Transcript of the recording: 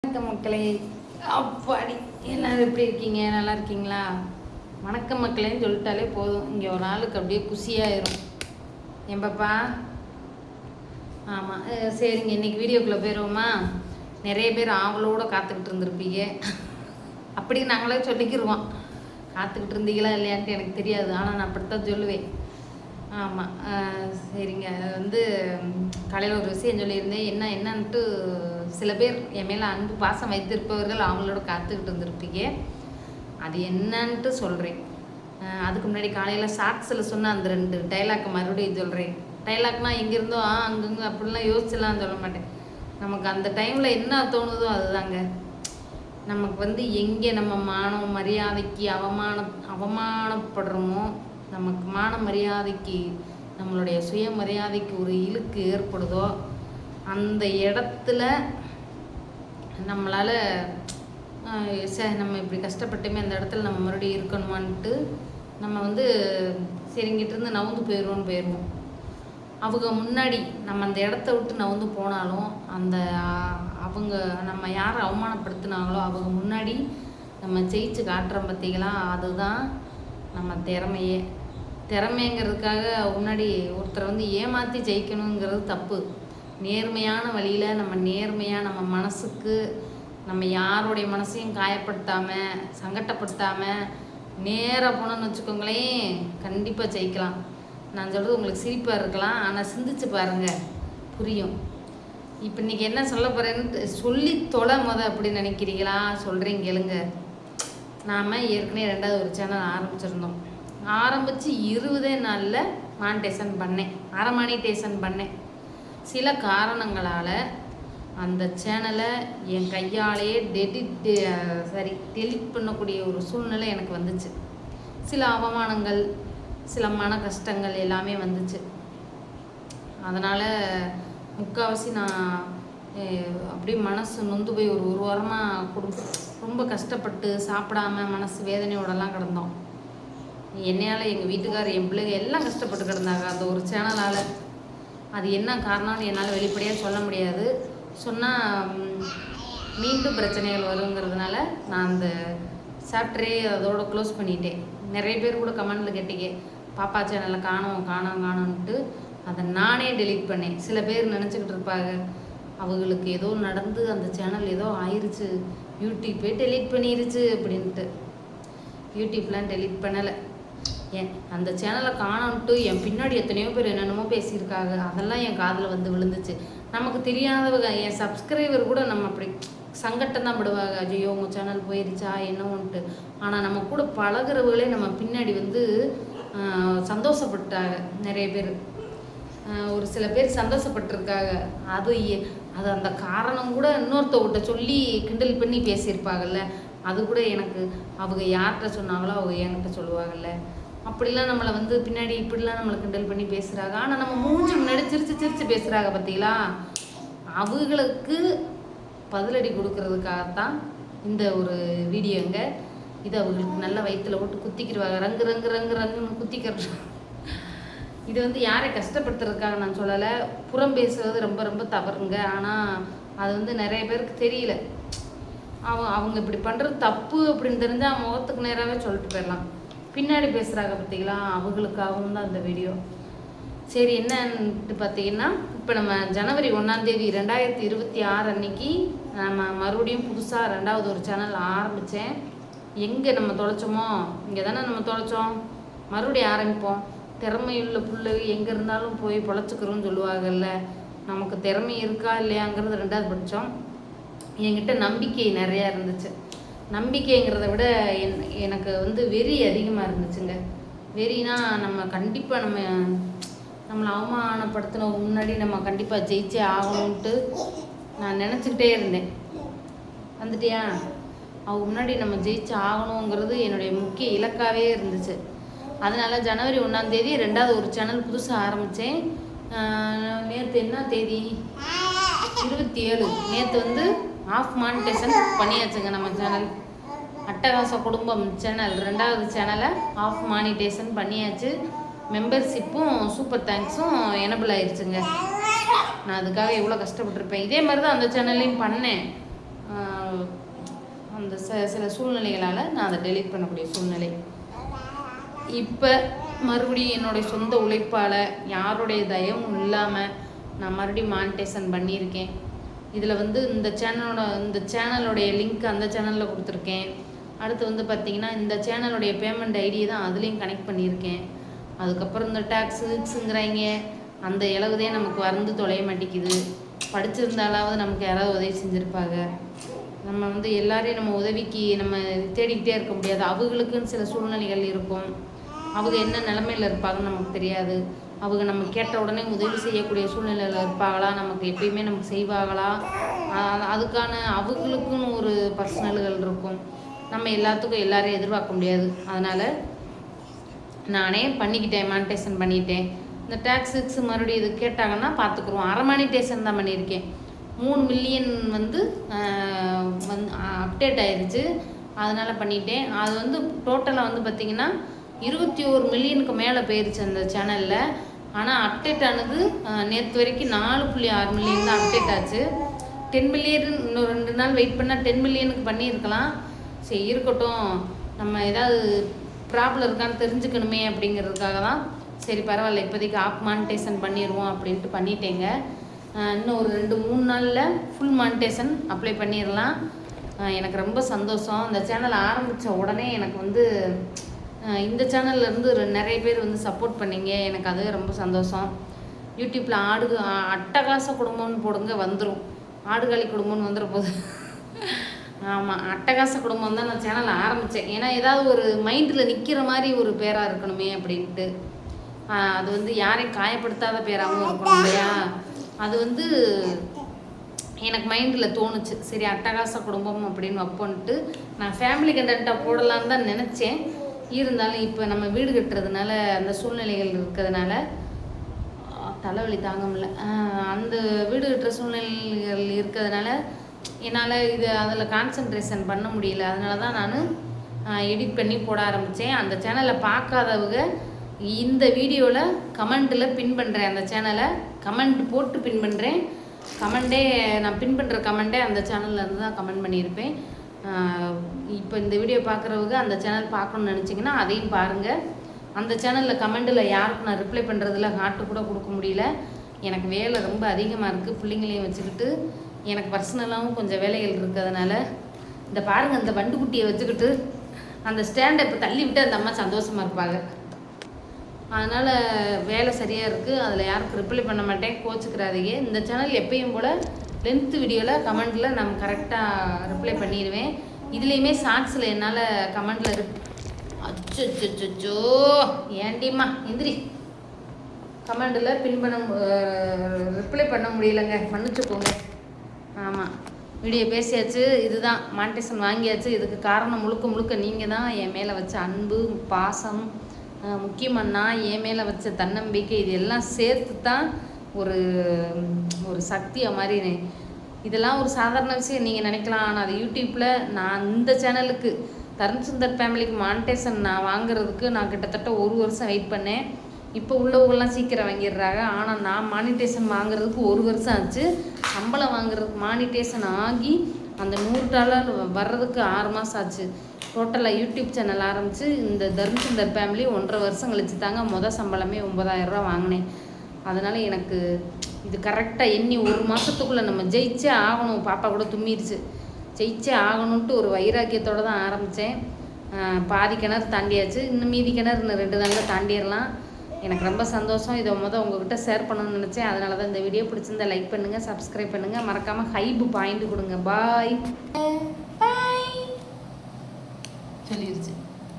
வணக்கம் மக்களே. அப்பாடி எல்லோரும் எப்படி இருக்கீங்க? நல்லா இருக்கீங்களா? வணக்கம் மக்களேன்னு சொல்லிட்டாலே போதும், இங்கே ஒரு நாளுக்கு அப்படியே குஷியாயிரும். என் பாப்பா ஆமாம், சரிங்க. இன்றைக்கி வீடியோக்குள்ளே போயிடுவோமா? நிறைய பேர் ஆவலோடு காத்துக்கிட்டு இருந்திருப்பீங்க. அப்படி நாங்களே சொல்லிக்கிடுவோம். காத்துக்கிட்டு இருந்தீங்களா இல்லையான்ட்டு எனக்கு தெரியாது, ஆனால் நான் அப்படித்தான் சொல்லுவேன். ஆமாம், சரிங்க. காலையில் ஒரு விஷயம் சொல்லியிருந்தேன். என்னன்ட்டு சில பேர் என் மேலே அன்பு பாசம் வைத்திருப்பவர்கள் அவங்களோட காத்துக்கிட்டு இருந்திருப்பீங்க. அது என்னன்ட்டு சொல்கிறேன். அதுக்கு முன்னாடி காலையில் ஷார்ட்ஸில் சொன்ன அந்த 2 டைலாக் மறுபடியும் சொல்கிறேன். டைலாக்னால் எங்கேருந்தோ அங்கங்கே அப்படிலாம் யோசிச்சலாம் சொல்ல மாட்டேன். நமக்கு அந்த டைமில் என்ன தோணுதோ அதுதாங்க. நமக்கு எங்கே நம்ம மானம் மரியாதைக்கு அவமானப்படுறோமோ, நமக்கு மான மரியாதைக்கு நம்மளுடைய சுயமரியாதைக்கு ஒரு இழுக்கு ஏற்படுதோ, அந்த இடத்துல நம்மளால் நம்ம இப்படி கஷ்டப்பட்டுமே அந்த இடத்துல நம்ம மறுபடியும் இருக்கணுமான்ட்டு நம்ம சரிங்கிட்டிருந்து நவுந்து போயிடுவோம். அவங்க முன்னாடி நம்ம அந்த இடத்த விட்டு நவுந்து போனாலும் அவங்க நம்ம யாரை அவமானப்படுத்தினாங்களோ அவங்க முன்னாடி நம்ம ஜெயிச்சு காட்டுறோம் பார்த்தீங்களா, அதுதான் நம்ம திறமைங்கிறதுக்காக முன்னாடி ஒருத்தரை ஏமாற்றி ஜெயிக்கணுங்கிறது தப்பு. நேர்மையான வழியில் நம்ம மனசுக்கு நம்ம யாருடைய மனசையும் காயப்படுத்தாமல் சங்கட்டப்படுத்தாமல் நேராக போனோன்னு வச்சுக்கோங்களேன், கண்டிப்பாக ஜெயிக்கலாம். நான் சொல்கிறது உங்களுக்கு சிரிப்பாக இருக்கலாம், ஆனால் சிந்திச்சு பாருங்கள், புரியும். இப்போ இன்றைக்கி என்ன சொல்ல போகிறேன்னு சொல்லி தொலை அப்படின்னு நினைக்கிறீங்களா? சொல்கிறீங்க கேளுங்க. நாம் ஏற்கனவே 2வது ஒரு சேனல் ஆரம்பிச்சிருந்தோம். ஆரம்பித்து 20 நாளில் அரை மானிட்டேஷன் பண்ணேன். சில காரணங்களால் அந்த சேனலை என் கையாலேயே டெலிட் பண்ணக்கூடிய ஒரு சூழ்நிலை எனக்கு வந்துச்சு. சில அவமானங்கள், சில மன கஷ்டங்கள் எல்லாமே வந்துச்சு. அதனால் முக்கால்வாசி நான் அப்படியே மனசு நொந்து போய் ஒரு வாரமாக ரொம்ப கஷ்டப்பட்டு சாப்பிடாம மனசு வேதனையோடலாம் கிடந்தோம். என்னையால் எங்கள் வீட்டுக்காரர் என் பிள்ளைங்க எல்லாம் கஷ்டப்பட்டு கிடந்தாங்க அந்த ஒரு சேனலால். அது என்ன காரணம்னு என்னால் வெளிப்படையாக சொல்ல முடியாது. சொன்னால் மீண்டும் பிரச்சனைகள் வருங்கிறதுனால நான் அந்த சாப்டரே அதோட க்ளோஸ் பண்ணிட்டேன். நிறைய பேர் கூட கமெண்டில் கேட்டீங்க, பாப்பா சேனலை காணோன்ட்டு. அதை நானே டெலீட் பண்ணேன். சில பேர் நினச்சிக்கிட்டு இருப்பாங்க, அவங்களுக்கு ஏதோ நடந்து அந்த சேனல் ஏதோ ஆயிடுச்சு, யூடியூப்பே டெலீட் பண்ணிருச்சு அப்படின்ட்டு. யூடியூப்லாம் டெலீட் பண்ணலை. அந்த சேனலை காணோன்ட்டு என் பின்னாடி எத்தனையோ பேர் என்னென்னமோ பேசியிருக்காங்க. அதெல்லாம் என் காதில் விழுந்துச்சு. நமக்கு தெரியாதவங்க, என் சப்ஸ்கிரைபர் கூட நம்ம அப்படி சங்கட்டம் தான் படுவாங்க, ஐயோ உங்கள் சேனல் போயிருச்சா என்னவோன்ட்டு. ஆனால் நம்ம கூட பழகிறவங்களே நம்ம பின்னாடி சந்தோஷப்பட்டாங்க. நிறைய பேர், ஒரு சில பேர் சந்தோஷப்பட்டிருக்காங்க. அது அந்த காரணம் கூட இன்னொருத்தவங்கிட்ட சொல்லி கிண்டல் பண்ணி பேசியிருப்பாங்கல்ல, அது கூட எனக்கு அவங்க யார்கிட்ட சொன்னாங்களோ அவங்க என்கிட்ட சொல்லுவாங்கல்ல. அப்படிலாம் நம்மளை பின்னாடி இப்படிலாம் நம்மளை கிண்டல் பண்ணி பேசுகிறாங்க. ஆனால் நம்ம மூஞ்சி முன்னாடி சிரிச்சு பேசுகிறாங்க பார்த்தீங்களா, அவங்களுக்கு பதிலடி கொடுக்கறதுக்காகத்தான் இந்த ஒரு வீடியோங்க. இது அவங்களுக்கு நல்ல வயிற்றுல போட்டு குத்திக்கிடுவாங்க, ரங்குன்னு குத்திக்கிறது. இது யாரை கஷ்டப்படுத்துறதுக்காக நான் சொல்லலை. புறம் பேசுறது ரொம்ப ரொம்ப தவறுங்க. ஆனால் அது நிறைய பேருக்கு தெரியல. அவங்க இப்படி பண்ணுறது தப்பு அப்படின்னு தெரிஞ்சால் முகத்துக்கு நேராகவே சொல்லிட்டு போயிடலாம். பின்னாடி பேசுகிறாங்க பார்த்தீங்களா, அவங்களுக்காகவும் தான் இந்த வீடியோ. சரி, என்னன்ட்டு பார்த்தீங்கன்னா, இப்போ நம்ம ஜனவரி 1ஆம் தேதி 2026 அன்னைக்கு நம்ம மறுபடியும் புதுசாக 2வது ஒரு சேனல் ஆரம்பித்தேன். எங்கே நம்ம தொலைச்சோமோ இங்கே தானே நம்ம தொலைச்சோம், மறுபடியும் ஆரம்பிப்போம். திறமையுள்ள பிள்ளை எங்கே இருந்தாலும் போய் பொழைச்சிக்கிறோன்னு சொல்லுவாங்கல்ல. நமக்கு திறமை இருக்கா இல்லையாங்கிறது 2வது பட்சம். என்கிட்ட நம்பிக்கை நிறையா இருந்துச்சு. நம்பிக்கைங்கிறத விட எனக்கு வெறி அதிகமாக இருந்துச்சுங்க. வெறினா நம்ம கண்டிப்பாக நம்மளை அவமானப்படுத்தின முன்னாடி நம்ம கண்டிப்பாக ஜெயிச்சே ஆகணும்ன்ட்டு நான் நினச்சிக்கிட்டே இருந்தேன். வந்துட்டியா, அவங்க முன்னாடி நம்ம ஜெயிச்சு ஆகணுங்கிறது என்னுடைய முக்கிய இலக்காகவே இருந்துச்சு. அதனால் ஜனவரி 1ஆம் தேதி 2வது ஒரு சேனல் புதுசாக ஆரம்பித்தேன். நேற்று என்ன தேதி? 27. நேற்று ஆஃப் மானிட்டேஷன் பண்ணியாச்சுங்க. நம்ம சேனல் அட்டகாச குடும்பம் சேனல் 2வது சேனலை ஆஃப் மானிட்டேஷன் பண்ணியாச்சு. மெம்பர்ஷிப்பும் சூப்பர் தேங்க்ஸும் எனபிள் ஆயிடுச்சுங்க. நான் அதுக்காக எவ்வளோ கஷ்டப்பட்டுருப்பேன். இதே மாதிரி தான் அந்த சேனல்லையும் பண்ணேன். அந்த சில சூழ்நிலைகளால் நான் அதை டெலீட் பண்ணக்கூடிய சூழ்நிலை. இப்போ மறுபடியும் என்னுடைய சொந்த உழைப்பால் யாருடைய தயவும் இல்லாமல் நான் மறுபடியும் மானிட்டேஷன் பண்ணியிருக்கேன். இதில் வந்து இந்த சேனலோடைய லிங்க் அந்த சேனலில் கொடுத்துருக்கேன். அடுத்து வந்து பார்த்திங்கன்னா இந்த சேனலுடைய பேமெண்ட் ஐடியை தான் அதுலேயும் கனெக்ட் பண்ணியிருக்கேன். அதுக்கப்புறம் இந்த டேக்ஸுங்கிறாங்க, அந்த இளவுதே நமக்கு வந்து தொலைய மாட்டேங்குது. படிச்சிருந்தாலாவது நமக்கு யாராவது உதவி செஞ்சுருப்பாங்க. நம்ம வந்து எல்லாரையும் நம்ம உதவிக்கு நம்ம தேடிக்கிட்டே இருக்க முடியாது. அவங்களுக்குன்னு சில சூழ்நிலைகள் இருக்கும். அவங்க என்ன நிலமையில் இருப்பாங்கன்னு நமக்கு தெரியாது. அவங்க நம்ம கேட்ட உடனே உதவி செய்யக்கூடிய சூழ்நிலையில் இருப்பாங்களா, நமக்கு எப்பயுமே நமக்கு செய்வாங்களா, அதுக்கான அவங்களுக்குன்னு ஒரு பர்சனல்கள் இருக்கும். நம்ம எல்லாத்துக்கும் எல்லாரையும் எதிர்பார்க்க முடியாது. அதனால் நானே பண்ணிக்கிட்டேன், மானிட்டேஷன் பண்ணிட்டேன். இந்த டேக்ஸுக்கு மறுபடியும் இது கேட்டாங்கன்னா பார்த்துக்குருவோம். அரை மானிட்டேஷன் தான் பண்ணியிருக்கேன். 3 மில்லியன் வந்து அப்டேட் ஆயிடுச்சு, அதனால் பண்ணிட்டேன். அது வந்து டோட்டலாக வந்து பார்த்திங்கன்னா 21 மில்லியனுக்கு மேலே போயிடுச்சு அந்த சேனலில். ஆனால் அப்டேட் ஆனது நேற்று வரைக்கும் 4.6 மில்லியன் தான் அப்டேட் ஆச்சு. 10 மில்லியன் இன்னும் 2 நாள் வெயிட் பண்ணால் 10 மில்லியனுக்கு பண்ணியிருக்கலாம். சரி இருக்கட்டும், நம்ம ஏதாவது ப்ராப்ளம் இருக்கான்னு தெரிஞ்சுக்கணுமே அப்படிங்கிறதுக்காக தான் சரி பரவாயில்ல இப்போதைக்கு ஆப் மானிட்டேஷன் பண்ணிடுவோம் அப்படின்ட்டு பண்ணிட்டேங்க. இன்னும் ஒரு 2-3 நாளில் ஃபுல் மானிட்டேஷன் அப்ளை பண்ணிடலாம். எனக்கு ரொம்ப சந்தோஷம். இந்த சேனல் ஆரம்பித்த உடனே எனக்கு வந்து இந்த சேனல்லேருந்து நிறைய பேர் வந்து சப்போர்ட் பண்ணிங்க. எனக்கு அதுவே ரொம்ப சந்தோஷம். யூடியூப்பில் அட்டகாச குடும்பம்னு போடுங்க, வந்துடும். ஆடுகாலி குடும்பம்னு வந்துட போகுது. ஆமாம், அட்டகாச குடும்பம் தான் நான் சேனல் ஆரம்பித்தேன். ஏன்னா ஏதாவது ஒரு மைண்டில் நிற்கிற மாதிரி ஒரு பேராக இருக்கணுமே அப்படின்ட்டு. அது வந்து யாரையும் காயப்படுத்தாத பேராகவும் இருக்கணும் இல்லையா. அது வந்து எனக்கு மைண்டில் தோணுச்சு. சரி அட்டகாச குடும்பம் அப்படின்னு வைப்போன்ட்டு நான் ஃபேமிலி கண்டென்ட்டாக போடலான்னு தான் நினச்சேன். இருந்தாலும் இப்போ நம்ம வீடு கட்டுறதுனால அந்த சூழ்நிலைகள் இருக்கிறதுனால தலைவலி தாங்க முடியல. அந்த வீடு கட்டுற சூழ்நிலைகள் இருக்கிறதுனால என்னால் அதில் கான்சன்ட்ரேஷன் பண்ண முடியல. அதனால தான் நான் எடிட் பண்ணி போட ஆரம்பித்தேன். அந்த சேனலை பார்க்காதவங்க இந்த வீடியோவில் கமெண்ட்டில் பின் பண்ணுறேன். அந்த சேனலை கமெண்ட் போட்டு பின் பண்ணுறேன். நான் பின் பண்ணுற கமெண்ட்டே அந்த சேனல்லேருந்து தான் கமெண்ட் பண்ணியிருப்பேன். இப்போ இந்த வீடியோ பார்க்குறவங்க அந்த சேனல் பார்க்கணுன்னு நினச்சிங்கன்னா அதையும் பாருங்கள். அந்த சேனலில் கமெண்ட்டில் யாருக்கும் நான் ரிப்ளை பண்ணுறதுல ஹார்ட்டு கூட கொடுக்க முடியல. எனக்கு வேலை ரொம்ப அதிகமாக இருக்குது. பிள்ளைங்களையும் வச்சுக்கிட்டு எனக்கு பர்சனலாகவும் கொஞ்சம் வேலைகள் இருக்கிறதுனால இந்த பாருங்கள், இந்த வண்டுக்குட்டியை வச்சுக்கிட்டு அந்த ஸ்டாண்டை இப்போ தள்ளி விட்டு அந்த அம்மா சந்தோஷமாக இருப்பாங்க. அதனால் வேலை சரியாக இருக்குது. அதில் யாருக்கும் ரிப்ளை பண்ண மாட்டேன், கோச்சுக்கிறாதீங்க. இந்த சேனல் எப்பயும் போல் லென்த்து வீடியோவில் கமெண்ட்டில் நான் கரெக்டாக ரிப்ளை பண்ணிடுவேன். இதுலேயுமே ஷார்ட்ஸில் என்னால் கமெண்ட்டில் அச்சோ ஏண்டிம்மா எந்திரி கமெண்டில் ரிப்ளை பண்ண முடியலைங்க, மன்னிச்சுக்கோங்க. ஆமாம், வீடியோ பேசியாச்சு. இதுதான் மானிட்டேஷன் வாங்கியாச்சு. இதுக்கு காரணம் முழுக்க நீங்கள் தான். என் மேலே வச்ச அன்பு, பாசம், முக்கியமாக நான் என் மேலே வச்ச தன்னம்பிக்கை, இது எல்லாம் சேர்த்து தான் ஒரு சக்தியாக மாதிரி. இதெல்லாம் ஒரு சாதாரண விஷயம் நீங்கள் நினைக்கலாம். ஆனால் அது யூடியூப்பில் நான் இந்த சேனலுக்கு தருண் சுந்தர் ஃபேமிலிக்கு மானிட்டேஷன் நான் வாங்குறதுக்கு நான் கிட்டத்தட்ட 1 வருஷம் வெயிட் பண்ணேன். இப்போ உள்ளவங்கெல்லாம் சீக்கிரம் வாங்கிடுறாங்க. ஆனால் நான் மானிட்டேஷன் வாங்குறதுக்கு 1 வருஷம் ஆச்சு. சம்பளம் வாங்குறதுக்கு மானிட்டேஷன் ஆகி அந்த $100 வர்றதுக்கு 6 மாதம் ஆச்சு. டோட்டலாக யூடியூப் சேனல் ஆரம்பித்து இந்த தருண் சுந்தர் ஃபேமிலி 1.5 வருஷம் கழிச்சு தாங்க சம்பளமே 9,000 ரூபா வாங்கினேன். அதனால் எனக்கு இது கரெக்டாக எண்ணி 1 மாதத்துக்குள்ளே நம்ம ஜெயிச்சே ஆகணும். பாப்பா கூட தும்மிடுச்சு. ஜெயிச்சே ஆகணுன்ட்டு ஒரு வைராக்கியத்தோடு தான் ஆரம்பித்தேன். பாதி கிணறு தாண்டியாச்சு. இன்னும் மீதி கிணறு இன்னும் 2 நாளில் தாண்டிடலாம். எனக்கு ரொம்ப சந்தோஷம். இதை உங்ககிட்ட ஷேர் பண்ணணும்னு நினச்சேன். அதனால தான் இந்த வீடியோ பிடிச்சிருந்தா லைக் பண்ணுங்கள், சப்ஸ்கிரைப் பண்ணுங்கள், மறக்காமல் ஹைப் பாயிண்ட் கொடுங்க. பாய் சொல்லிடுச்சு.